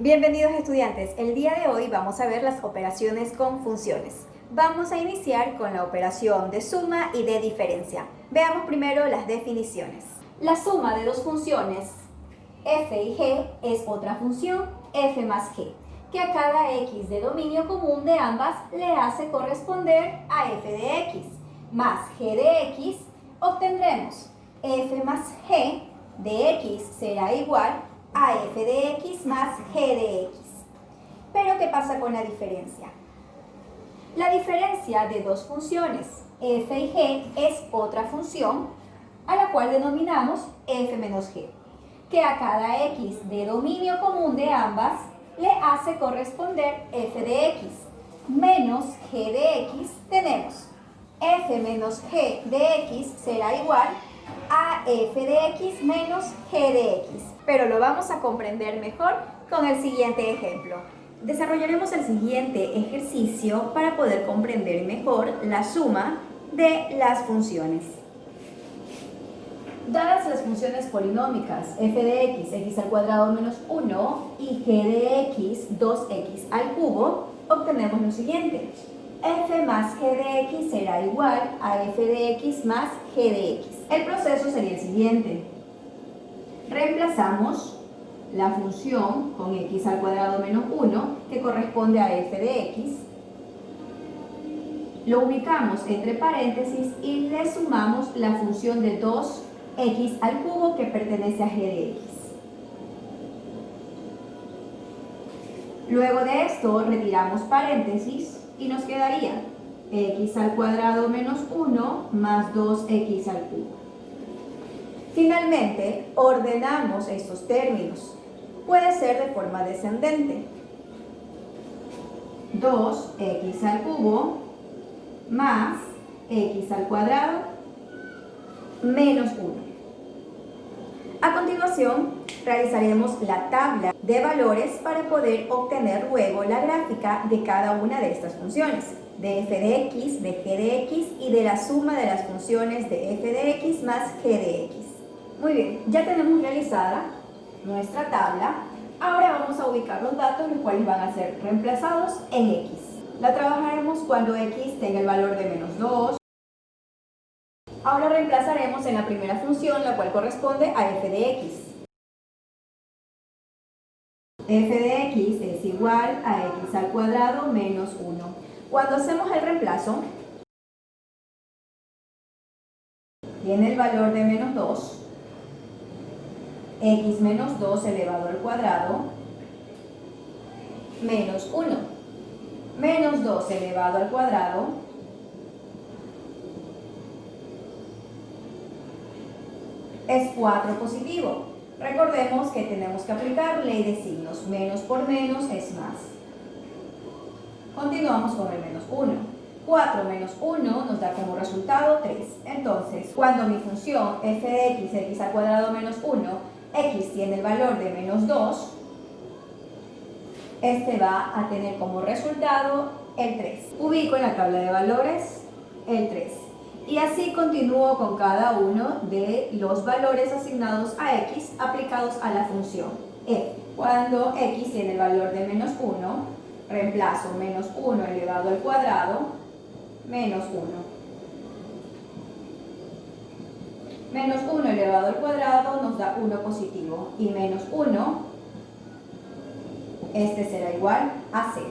Bienvenidos estudiantes, el día de hoy vamos a ver las operaciones con funciones. Vamos a iniciar con la operación de suma y de diferencia. Veamos primero las definiciones. La suma de dos funciones f y g es otra función f más g, que a cada x de dominio común de ambas le hace corresponder a f de x más g de x. Obtendremos f más g de x será igual a f de x más g de x. Pero ¿qué pasa con la diferencia? La diferencia de dos funciones f y g es otra función a la cual denominamos f menos g, que a cada x de dominio común de ambas le hace corresponder f de x menos g de x. Tenemos f menos g de x será igual a f de x menos g de x. Pero lo vamos a comprender mejor con el siguiente ejemplo. Desarrollaremos el siguiente ejercicio para poder comprender mejor la suma de las funciones. Dadas las funciones polinómicas f de x, x al cuadrado menos 1 y g de x, 2x al cubo, obtenemos lo siguiente. F más g de x será igual a f de x más g de x. El proceso sería el siguiente. Reemplazamos la función con x al cuadrado menos 1, que corresponde a f de x. Lo ubicamos entre paréntesis y le sumamos la función de 2x al cubo, que pertenece a g de x. Luego de esto retiramos paréntesis y nos quedaría x al cuadrado menos 1 más 2x al cubo. Finalmente, ordenamos estos términos. Puede ser de forma descendente. 2x al cubo más x al cuadrado menos 1. A continuación, realizaremos la tabla de valores para poder obtener luego la gráfica de cada una de estas funciones, de f de x, de g de x y de la suma de las funciones de f de x más g de x. Muy bien, ya tenemos realizada nuestra tabla. Ahora vamos a ubicar los datos, los cuales van a ser reemplazados en x. La trabajaremos cuando x tenga el valor de menos 2. Ahora reemplazaremos en la primera función, la cual corresponde a f de x. F de x es igual a x al cuadrado menos 1. Cuando hacemos el reemplazo, tiene el valor de menos 2. X menos 2 elevado al cuadrado menos 1. Menos 2 elevado al cuadrado es 4 positivo. Recordemos que tenemos que aplicar ley de signos. Menos por menos es más. Continuamos con el menos 1. 4 menos 1 nos da como resultado 3. Entonces, cuando mi función f de x, x al cuadrado menos 1, x tiene el valor de menos 2, este va a tener como resultado el 3. Ubico en la tabla de valores el 3. Y así continúo con cada uno de los valores asignados a x aplicados a la función f. Cuando x tiene el valor de menos 1, reemplazo menos 1 elevado al cuadrado menos 1. Menos 1 elevado al cuadrado nos da 1 positivo y menos 1, este será igual a 0.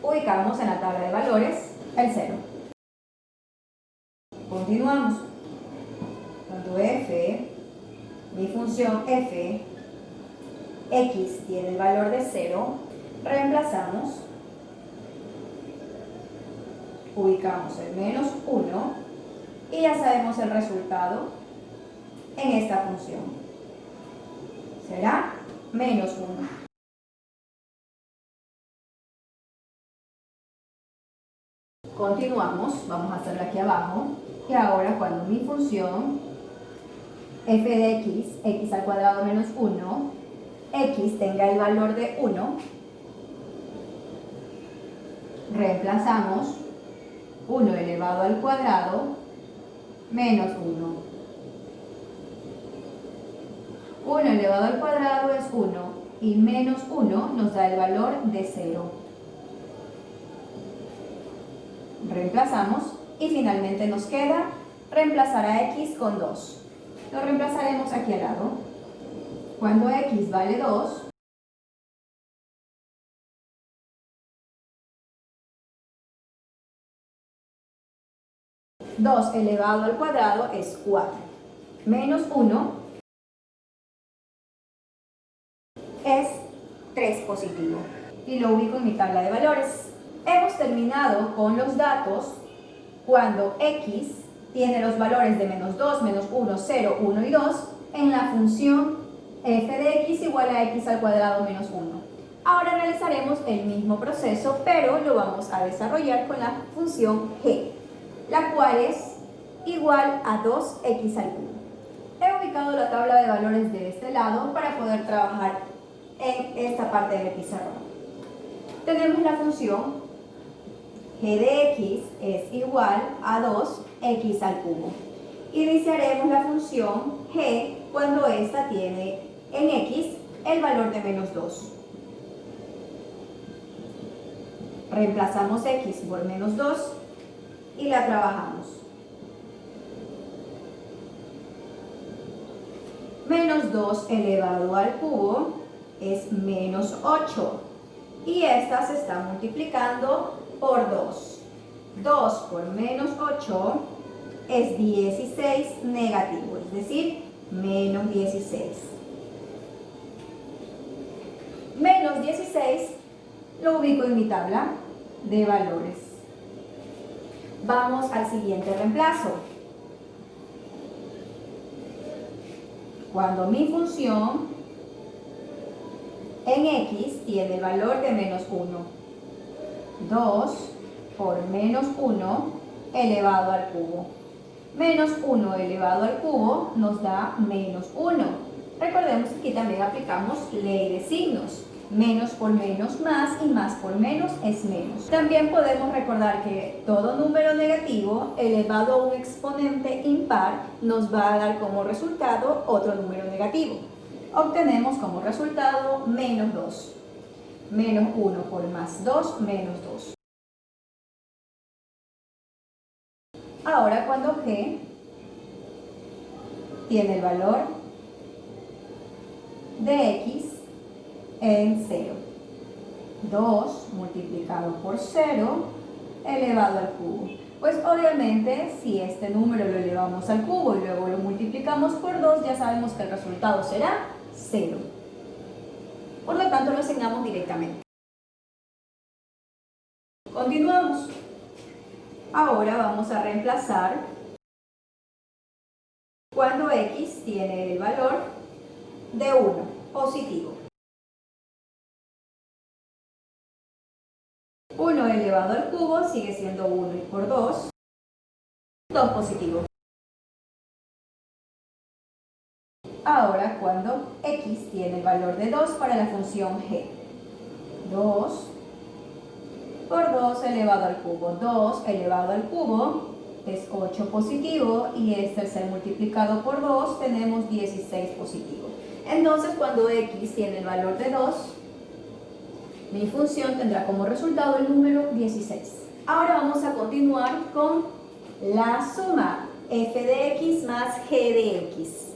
Ubicamos en la tabla de valores el 0. Continuamos. Cuando f, mi función f, x tiene el valor de 0, reemplazamos, ubicamos el menos 1 y ya sabemos el resultado en esta función. Será menos 1. Continuamos, vamos a hacerlo aquí abajo. Y ahora cuando mi función f de x, x al cuadrado menos 1, x tenga el valor de 1, reemplazamos 1 elevado al cuadrado menos 1. 1 elevado al cuadrado es 1 y menos 1 nos da el valor de 0. Reemplazamos y finalmente nos queda reemplazar a x con 2. Lo reemplazaremos aquí al lado. Cuando x vale 2, dos elevado al cuadrado es 4. Menos 1 es 3 positivo. Y lo ubico en mi tabla de valores. Hemos terminado con los datos cuando x tiene los valores de menos 2, menos 1, 0, 1 y 2 en la función f de x igual a x al cuadrado menos 1. Ahora realizaremos el mismo proceso, pero lo vamos a desarrollar con la función g, la cual es igual a 2x al cubo. He ubicado la tabla de valores de este lado para poder trabajar en esta parte del pizarrón. Tenemos la función g de x es igual a 2x al cubo. Iniciaremos la función g cuando ésta tiene en x el valor de menos 2. Reemplazamos x por menos 2 y la trabajamos. Menos 2 elevado al cubo es menos 8 y esta se está multiplicando por 2. 2 por menos 8 es 16 negativo, es decir, menos 16. Menos 16 lo ubico en mi tabla de valores. Vamos al siguiente reemplazo. Cuando mi función en x tiene el valor de menos 1. 2 por menos 1 elevado al cubo. Menos 1 elevado al cubo nos da menos 1. Recordemos que aquí también aplicamos ley de signos. Menos por menos más y más por menos es menos. También podemos recordar que todo número negativo elevado a un exponente impar nos va a dar como resultado otro número negativo. Obtenemos como resultado menos 2. Menos 1 por más 2, menos 2. Ahora cuando g tiene el valor de x en 0. 2 multiplicado por 0 elevado al cubo. Pues obviamente si este número lo elevamos al cubo y luego lo multiplicamos por 2, ya sabemos que el resultado será 0. Por lo tanto lo asignamos directamente. Continuamos. Ahora vamos a reemplazar cuando x tiene el valor de 1, positivo. 1 elevado al cubo sigue siendo 1 y por 2, 2 positivo. Ahora cuando x tiene el valor de 2 para la función g. 2 por 2 elevado al cubo. 2 elevado al cubo es 8 positivo y este al ser multiplicado por 2 tenemos 16 positivo. Entonces cuando x tiene el valor de 2, mi función tendrá como resultado el número 16. Ahora vamos a continuar con la suma f de x más g de x.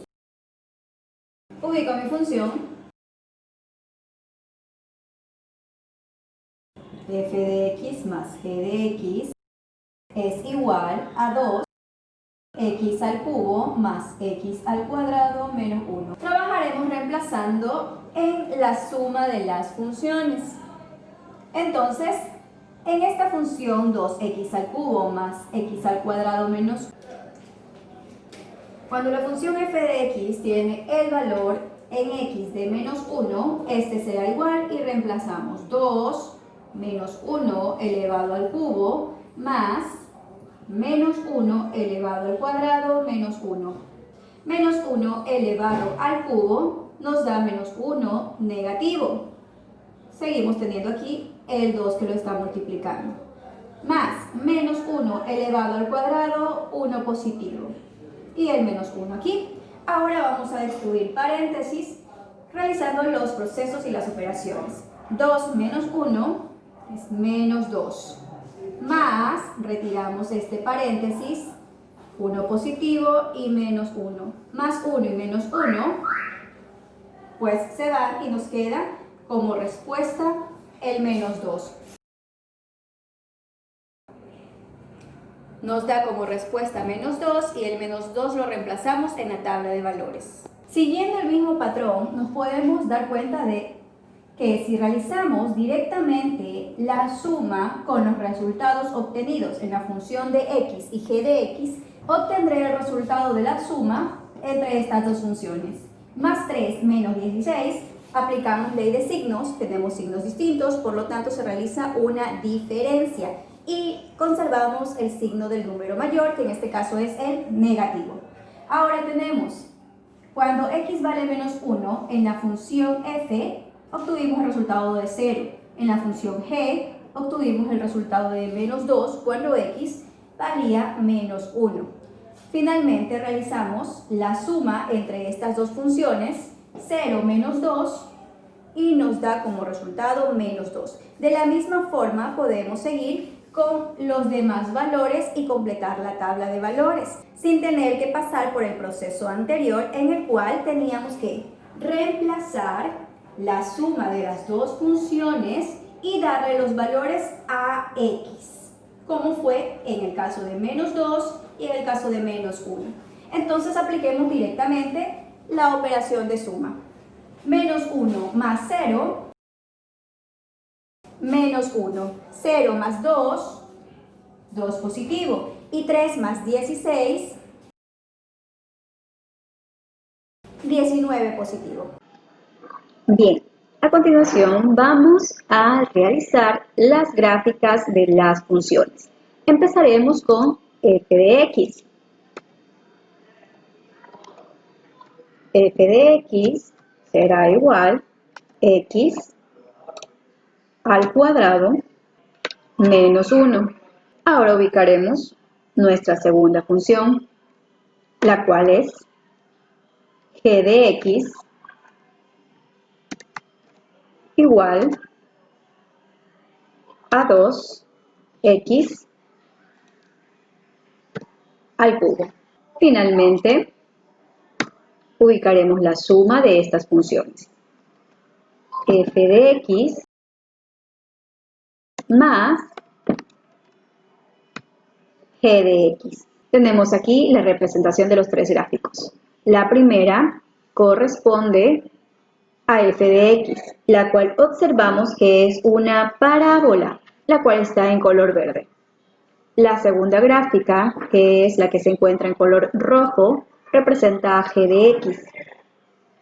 Ubico mi función f de x más g de x es igual a 2x al cubo más x al cuadrado menos 1. Trabajaremos reemplazando en la suma de las funciones. Entonces, en esta función 2x al cubo más x al cuadrado menos 1, cuando la función f de x tiene el valor en x de menos 1, este será igual y reemplazamos 2 menos 1 elevado al cubo más menos 1 elevado al cuadrado menos 1. Menos 1 elevado al cubo nos da menos 1 negativo. Seguimos teniendo aquí el 2 que lo está multiplicando. Más menos 1 elevado al cuadrado, 1 positivo. Y el menos 1 aquí. Ahora vamos a destruir paréntesis, realizando los procesos y las operaciones. 2 menos 1 es menos 2, más, retiramos este paréntesis, 1 positivo y menos 1, más 1 y menos 1, pues se van y nos queda como respuesta el menos 2. Nos da como respuesta menos 2 y el menos 2 lo reemplazamos en la tabla de valores. Siguiendo el mismo patrón, nos podemos dar cuenta de que si realizamos directamente la suma con los resultados obtenidos en la función de x y g de x, obtendré el resultado de la suma entre estas dos funciones. Más 3 menos 16, aplicamos ley de signos, tenemos signos distintos, por lo tanto se realiza una diferencia y conservamos el signo del número mayor, que en este caso es el negativo. Ahora tenemos, cuando x vale menos 1, en la función f obtuvimos el resultado de 0. En la función g obtuvimos el resultado de menos 2 cuando x valía menos 1. Finalmente realizamos la suma entre estas dos funciones, 0 menos 2, y nos da como resultado menos 2. De la misma forma podemos seguir con los demás valores y completar la tabla de valores, sin tener que pasar por el proceso anterior en el cual teníamos que reemplazar la suma de las dos funciones y darle los valores a x, como fue en el caso de menos 2 y en el caso de menos 1. Entonces apliquemos directamente la operación de suma. Menos 1 más 0, menos 1, 0 más 2, 2 positivo, y 3 más 16, 19 positivo. Bien, a continuación vamos a realizar las gráficas de las funciones. Empezaremos con f de x. F de x será igual a x al cuadrado menos 1. Ahora ubicaremos nuestra segunda función, la cual es g de x igual a 2x al cubo. Finalmente, ubicaremos la suma de estas funciones. F de x más g de x. Tenemos aquí la representación de los tres gráficos. La primera corresponde a f de x, la cual observamos que es una parábola, la cual está en color verde. La segunda gráfica, que es la que se encuentra en color rojo, representa a g de x.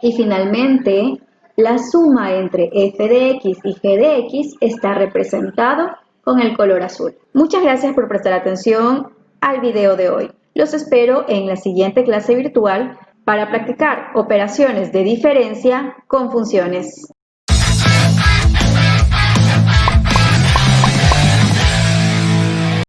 Y finalmente, la suma entre f de x y g de x está representado con el color azul. Muchas gracias por prestar atención al video de hoy. Los espero en la siguiente clase virtual para practicar operaciones de diferencia con funciones.